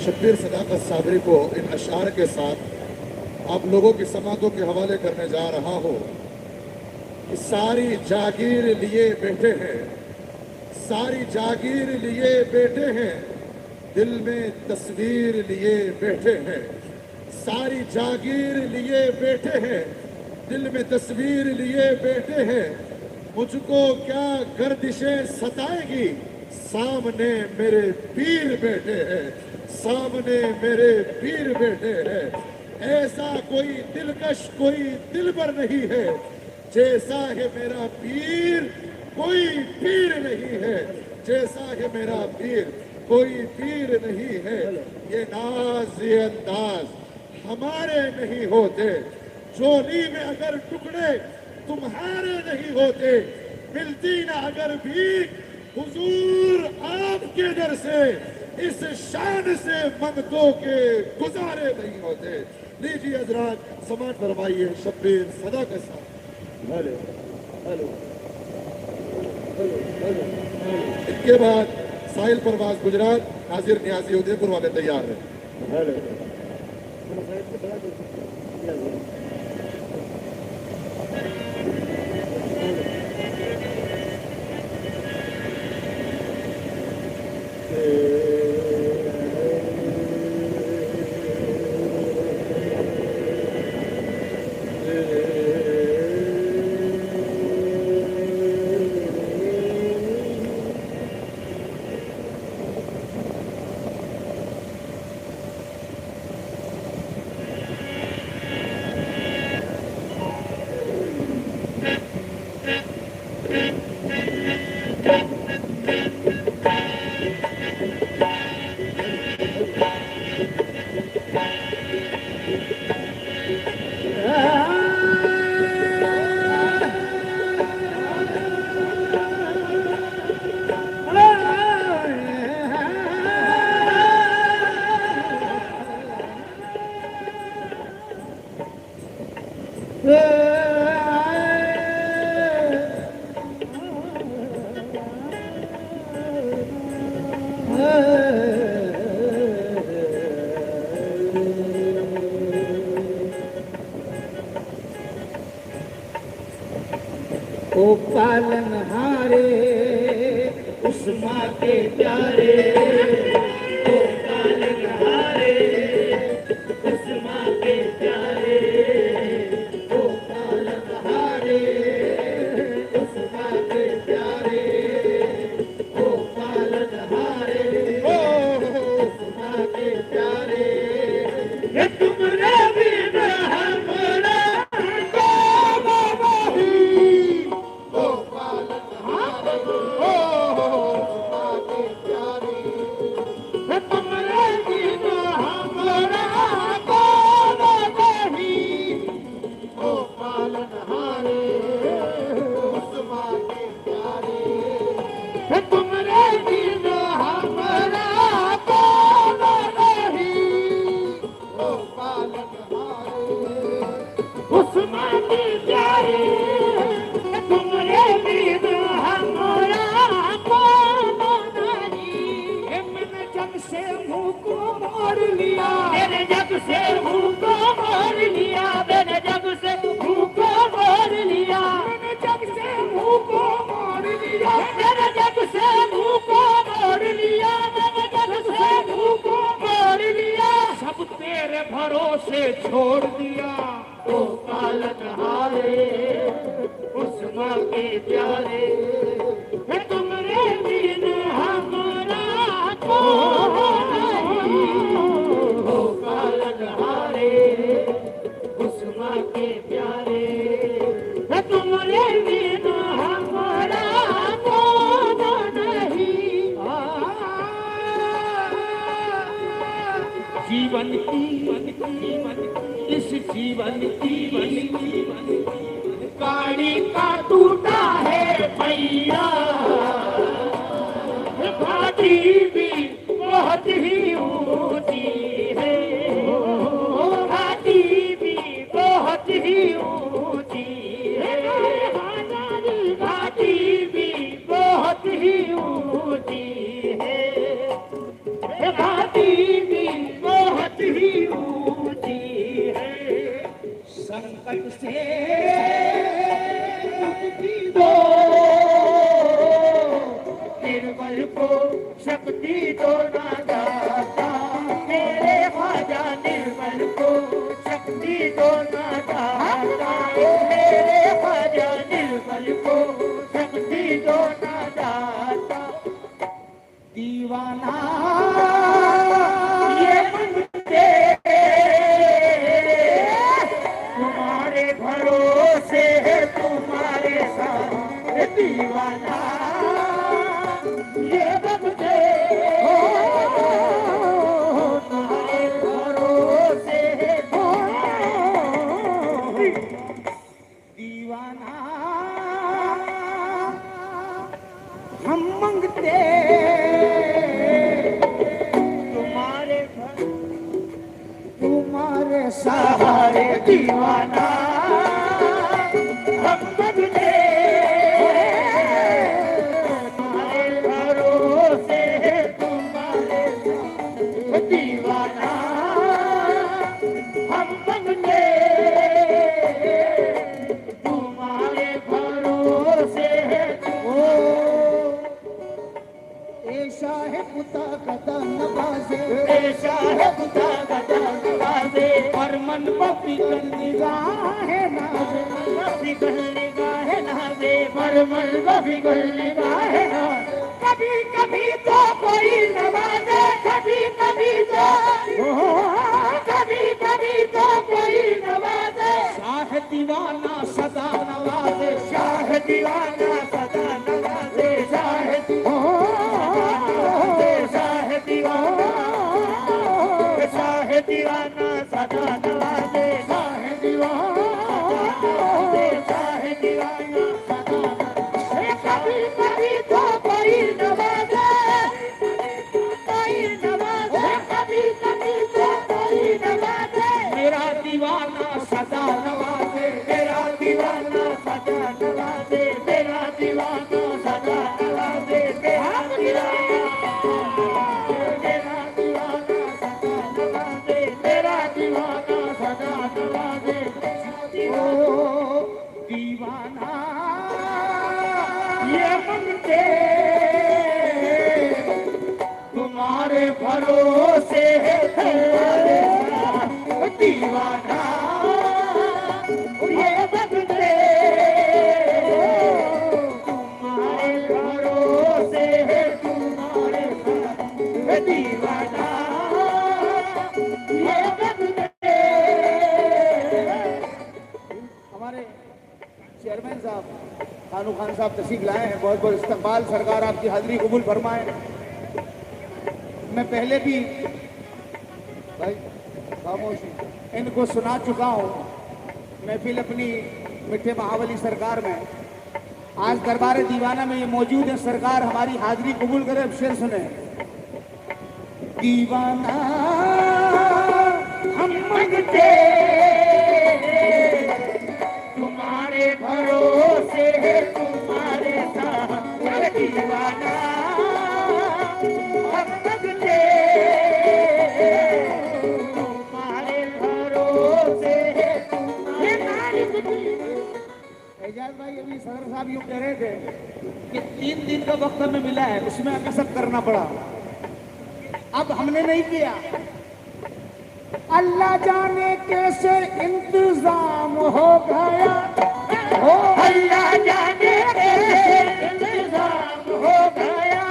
शब्बीर सदाकत साबरी को इन अशार के साथ आप लोगों की समातों के हवाले करने जा रहा हूँ कि सारी जागीर लिए बैठे हैं, सारी जागीर लिए बैठे हैं, दिल में तस्वीर लिए बैठे हैं, सारी जागीर लिए बैठे हैं, दिल में तस्वीर लिए बैठे हैं। मुझको क्या गर्दिशें सताएगी, सामने मेरे पीर बैठे हैं, सामने मेरे पीर बैठे हैं। ऐसा कोई दिलकश कोई दिलबर नहीं है, जैसा है मेरा पीर कोई पीर नहीं है, जैसा है मेरा पीर कोई पीर नहीं है। ये नाज ये अंदाज हमारे नहीं होते, चोली में अगर टुकड़े तुम्हारे नहीं होते, मिलती ना अगर भी हुजूर आपके दर से, इस शान से मंगतों के गुजारे नहीं होते। लीजिए हजरात, समात फरमाइए शब्बीर सदाकत साहब। Hello hello hello hello. इसके बाद साहिल परवाज गुजरात, नाजिर नियाजी उदयपुर वाले तैयार हैं। हेलो ओ पालनहारे उस माँ के प्यारे, ओ पालनहारे उस माँ के प्यारे, ओ पालनहारे उस माँ के प्यारे, ओ पालनहारे उस माँ के प्यारे। ये तुमरे बिन हमरा भरोसे छोड़ दिया, ओ पालनहारे उस माँ के प्यारे। तुमरे बिन हमरा नहीं, ओ पालनहारे उस माँ के प्यारे। तुमरे बिन हमरा नहीं। जीवन की इस जीवन की गाड़ी का टूटा है भैया, घाटी भी बहुत ही ऊंची है, घाटी भी बहुत ही ऊंची है, घाटी भी बहुत ही ऊंची है, घाटी भी संकट से मुक्ति दो, निर्बल को शक्ति दो ना दाता, मेरे ख्वाजा निर्बल को शक्ति दो ना दाता, मेरे ख्वाजा निर्बल को शक्ति दो ना दाता। दीवाना ये मंगते तुम्हारे भरोसे है, तुम्हारे साथ दीवाना ये मंगते तुम्हारे भरोसे है, दीवाना हम मंगते तुम्हारे सहारे दीवाना हम बदले, तुम्हारे भरोसे तुम्हारे दीवाना हम बदले, तुम्हारे भरोसे ऐसा है खुदा का नवाजे, ऐसा है खुदा का नवाजे, पर मन बफिकल निगाह नाजे, बफिकल निगाह नाजे, पर मन बफिकल निगाह नाजे। कभी कभी तो कोई नवाजे, कभी कभी तो कभी कभी तो कोई नवाजे, शाह दीवाना सदा नवाजे, शाह दीवाना सदा नवाजे, शाह दीवाना सदा नवाजे, शाह दीवाना शाह दीवाना सदा नवाजे। कभी कभी तो कोई नवाजे, कोई नवाजे, कभी कभी तो कोई नवाजे, मेरा दीवाना सदा नवाजे, मेरा दीवाना सदा नवाजे, मेरा दीवाना सदा नवाजे, मेरा दीवाना दीवाना ये मंगते तुम्हारे भरोसे है, दीवाना ये मंगते तुम्हारे भरोसे है, तुम्हारे दीवाना ये मंगते। हमारे चेयरमैन साहब कानू खान साहब तशरीफ लाए हैं, बहुत बहुत इस्तकबाल, सरकार आपकी हाजिरी कबूल फरमाए। मैं पहले भी भाई खामोशी इनको सुना चुका हूँ महफिल अपनी मिठे महावली सरकार में। आज दरबार दीवाना में ये मौजूद है, सरकार हमारी हाजिरी कबूल करे। अब शेर सुने। दीवाना हम मंगते तुम्हारे भरोसे है, तुम्हारे साथ दीवाना हम मंगते तुम्हारे भरोसे है, एजाज भाई अभी सदर साहब यूँ कह रहे थे कि 3 दिन का वक्त हमें मिला है, उसमें कसब करना पड़ा। अब हमने नहीं किया, अल्लाह जाने कैसे इंतजाम हो गया, हो अल्लाह जाने कैसे इंतजाम हो गया,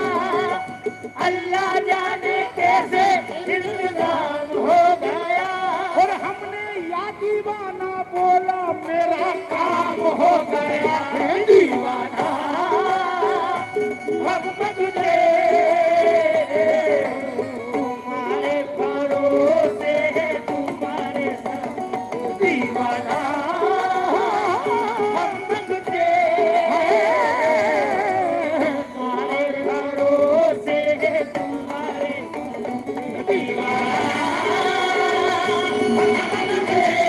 अल्लाह जाने कैसे इंतजाम हो गया। और हमने या दीवाना बोला मेरा काम हो गया, दीवाना हम बदले तुम्हारे भरोसे है, तुम्हारे साथ दीवाना हम बदले तुम्हारे भरोसे है, तुम्हारे दीवाना हम बदले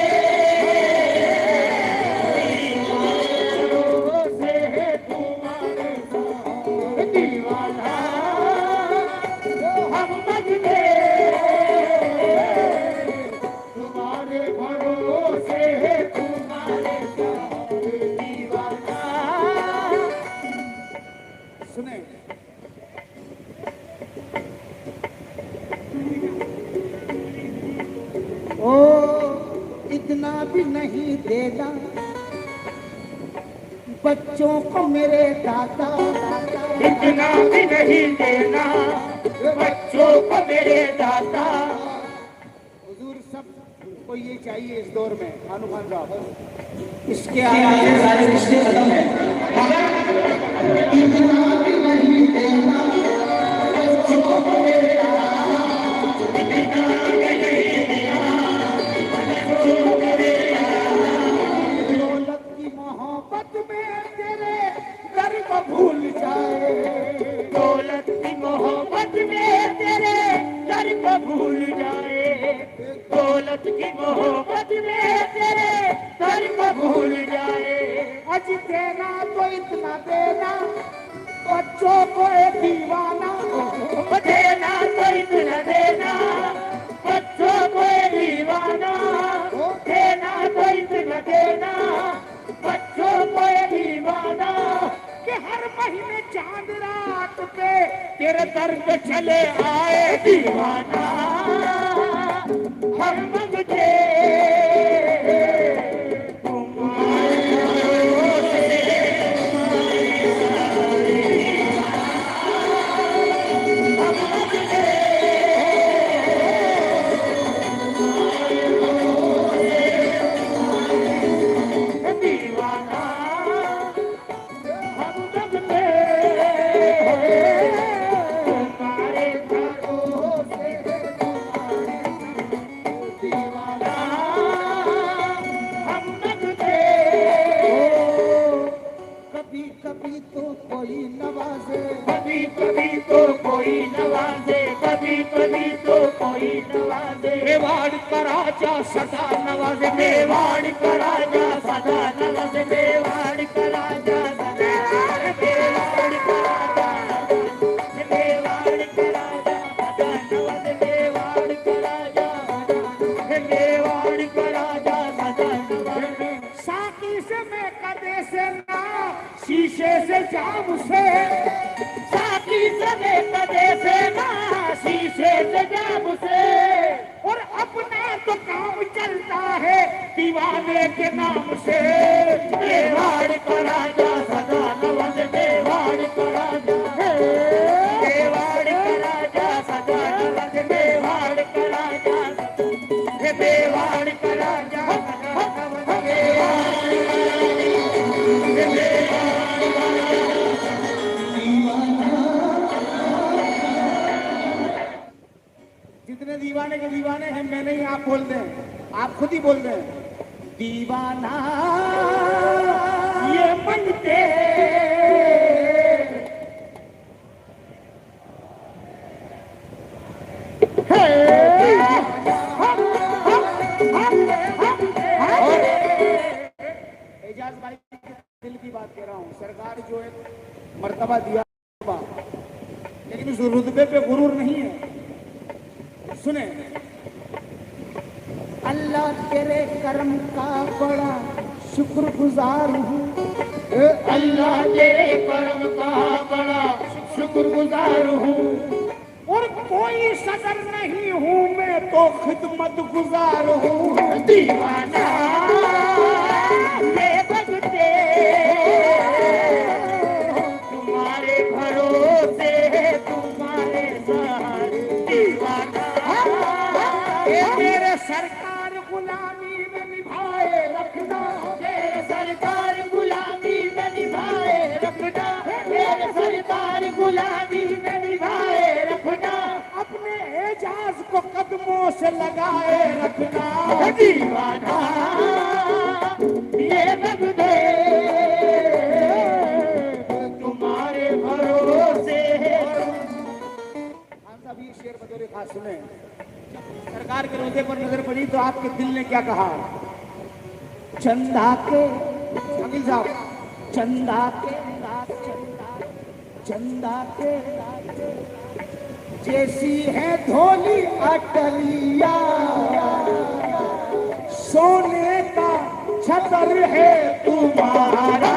इतना भी नहीं देना बच्चों को मेरे दादा, इतना भी नहीं देना बच्चों को मेरे दादा। हुजूर सब को ये चाहिए इस दौर में खानू खान साहब, इसके आगे सारे रिश्ते खत्म है। इतना भी नहीं देना बच्चों को मेरे दादा, इतना भी नहीं देना बच्चों को मेरे दादा। दौलत की मोहब्बत में तेरे घर को भूल जाए, दौलत की मोहब्बत में तेरे घर को भूल जाए, दौलत की मोहब्बत में तेरे घर को भूल जाए। आज देना तो इतना देना बच्चों को एक दीवाना, देना तो इतना देना बच्चों को एक दीवाना, देना तो इतना देना बच्चों को एक दीवाना। कि हर महीने चांद रात पे तेरे दर पे चले आए दीवाना, हम मंगते कभी तो कोई नवाजे, कभी कभी तो कोई नवाजे, कभी कभी तो कोई नवाजे। मेवाड़ का राजा सदा नवाजे, मेवाड़ का राजा सदा नवाजे, मेवाड़ का राजा सदा, मेवाड़ का राजा, मेवाड़ का राजा सदा नवाजे, मेवाड़ का राजा, मेवाड़ का राजा सदा नवाजे। साकी से मैं कदे से ना शीशे से जाम से, साकी से कदे से ना शीशे से जाम से। और अपना तो काम चलता है दीवाने के नाम से। मेवाड़ का राजा सदा नवाज, मेवाड़ का राजा, मेवाड़ का राजा सदा नवाज, मेवाड़ का राजा, मेवाड़ का राजा सदा नवाज, जितने दीवाने के दीवाने हैं, मैं नहीं, आप बोल दें, आप खुद ही बोल दें। दीवाना ये बनते एजाज भाई दिल की बात कह रहा हूँ। सरकार जो है मर्तबा दिया, लेकिन उस रुतबे पे गुरूर नहीं है। सुने, अल्लाह तेरे करम का बड़ा शुक्रगुजार हूँ, अल्लाह तेरे करम का बड़ा शुक्रगुजार हूँ। और कोई सदर नहीं हूँ मैं तो खिदमत गुजार हूँ। दीवाना मैं भगते तुम्हारे भरोसे, तुम्हारे सहारे। दीवाना मेरे सरकार गुलामी में निभाए रखना, तेरे सरकार गुलामी में निभाए रखना, तेरे सरकार गुलामी में निभाए रखना। अपने एजाज को कदमों से लगाए रखना। दीवाना ये भगते तुम्हारे भरोसे। खान साहब ये शेर बतौर खास सुने। सरकार के रोजे पर नजर पड़ी तो आपके दिल ने क्या कहा? चंदा के अकील साहब, चंदा के चंदा के जैसी है धोली अटलिया, सोने का छतर है तुम्हारा,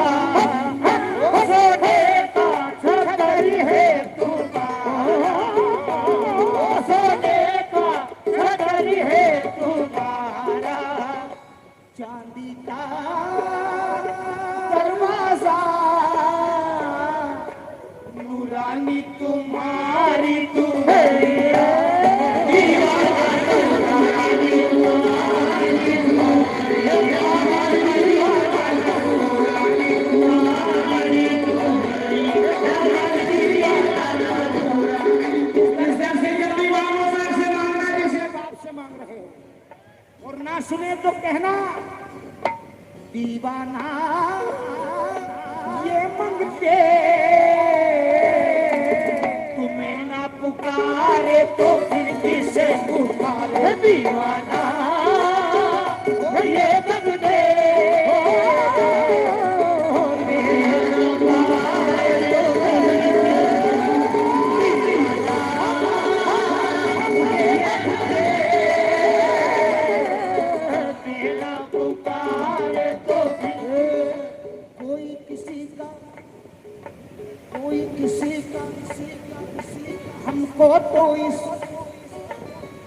सोने का छतर है तुम्हारा, सोने का छतर है तुम्हारा। शादी का दरवाजा नूरानी तुम्हारी तुम्हारी ना सुने तो कहना दीवाना ये मंगते तुम्हें ना पुकारे तो फिर किसे पुकारे दीवाना ये मंगते हमको तो इस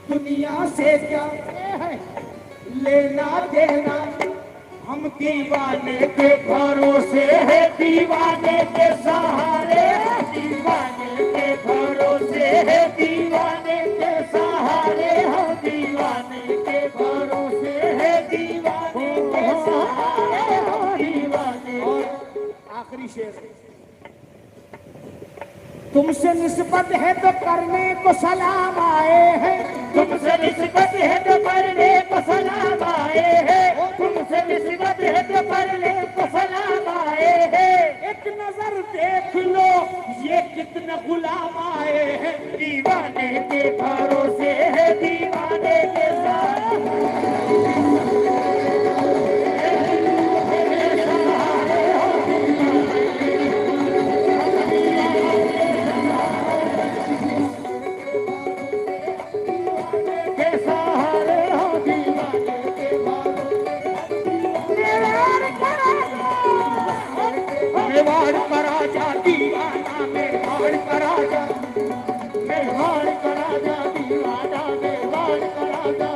दुनिया से क्या है लेना देना हम दीवाने के भरोसे है दीवाने के सहारे दीवाने के भरोसे है दीवाने के सहारे हम दीवाने के भरोसे है दीवाने के सहारे हम दीवाने। आखिरी शेर तुमसे निस्बत है तो करने को सलाम आए हैं तुमसे निस्बत है तो करने को सलाम आए हैं तुमसे निस्बत है तो करने को सलाम आए हैं एक नजर देख लो ये कितने गुलाम आए हैं दीवाने के भरोसे है दीवाने के मेवाड़ का राजा दीवाना मेवाड़ का राजा मेवाड़ का राजा दीवाना मेवाड़ का राजा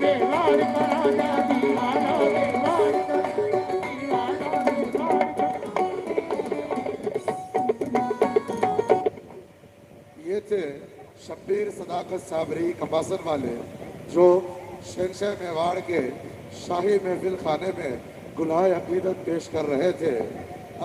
मेवाड़ का राजा दीवाना मेवाड़ का दीवाना। ये थे शब्बीर सदाकत साबरी कपासन वाले जो शहंशाह मेवाड़ के शाही महफिल खाने में गुलाह अकीदत पेश कर रहे थे।